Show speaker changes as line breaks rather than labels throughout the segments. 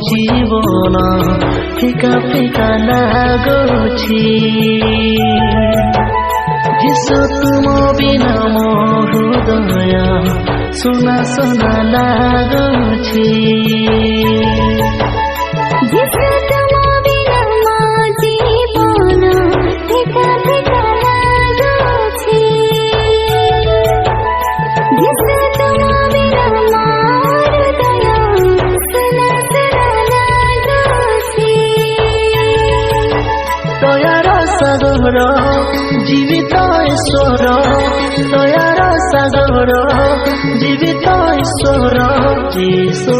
जीवन फिका फिका लागुछि जिसु तुम बिना मो हृदय सुना सुना लागुछि
जिसु तुम बिना मो जीवन फिका फिका लागुछि जिसु तुम बिना मो हृदय सुना सुना लागुछि
दयार सागर जीवित ईश्वर दयार सागर जीवित ईश्वर यीशु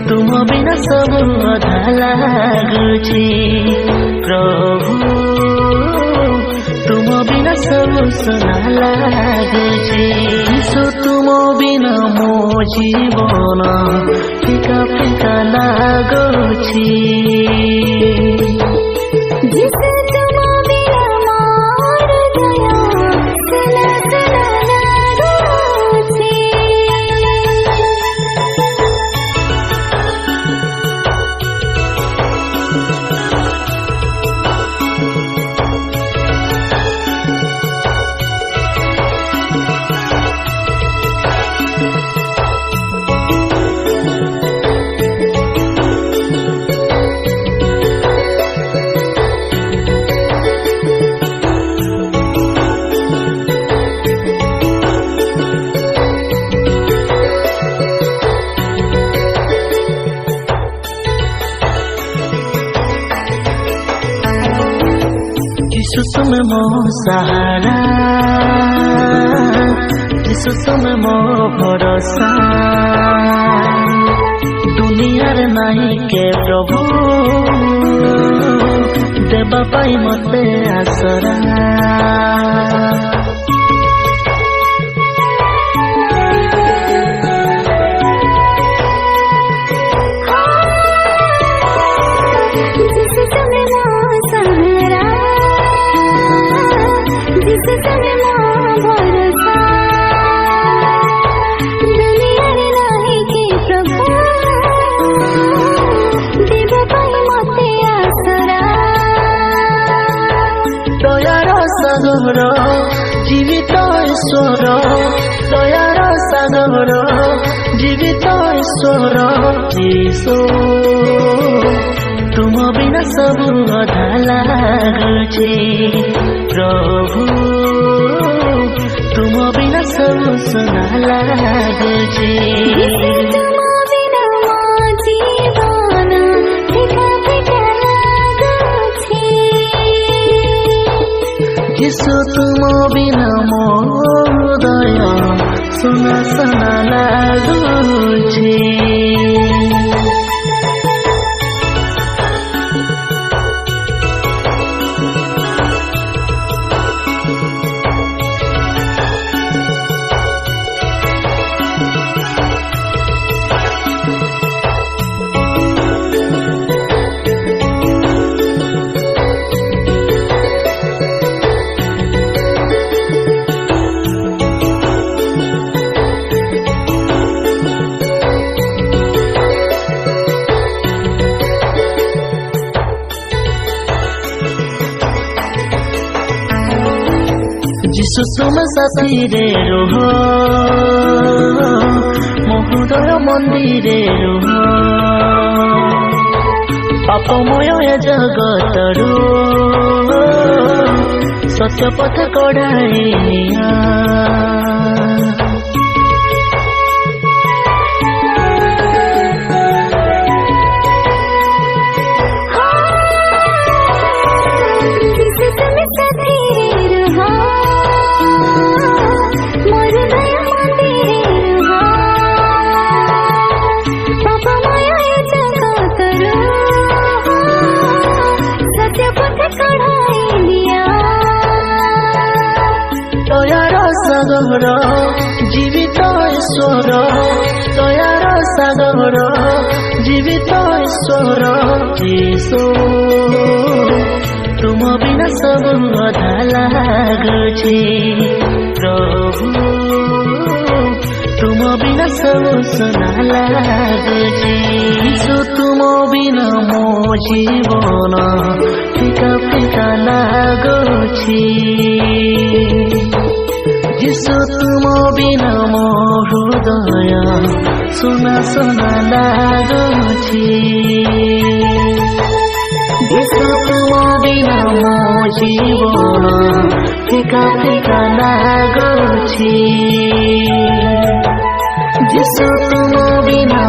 तुम बिना सब अधा लागुछि प्रभु तुम बिना सब सुना लागुछि यीशु तुम बिना मो जीवन फिका फिका लागुछि
जिसु तुम बिना मो हृदय सुना सुना लागुछि
यीशु तुम मो सहारा यीशु तुम मो भरोसा दुनिया रे नहीं के प्रभु देवा पाई मते आसरा
जिसु तुम मो सहारा जिसु तुम मो भरोसा दुनिया रे नाही के प्रभु देव पाई मते आसरा
दयार सागर जीवित ईश्वर दयार सागर जीवित ईश्वर यीशु तुम बिना सब अधा लागुछि प्रभु तुम बिना सब सुना लागुछि
तुम बिना मो जीवन फिका फिका लागुछि
यीशु तुम बिना मो हृदय सुना सुना लागुछि यीशु तुम साथी रे रुह मो हृदय मंदिरे रुह पापमय ए जगतरू सत्य पथ कढ़ाई निया सागर जीवित ईश्वर दयार सागर जीवित ईश्वर यीशु तुम बिना सब अधा लागुछि प्रभु तुम बिना सब सुना लागुछि। যিশু তুম বিনা ମୋ ଜୀବନ ଫିକା ଫିକା ଲାଗୁଛି যিশু তুম বিনা ମୋ ହୃଦୟ ସୁନା ସୁନା ଲାଗୁଛି যিশু তুম বিনা ମୋ ଜୀବନ ଫିକା ଫିକା ଲାଗୁଛି যিশু তুম বিনা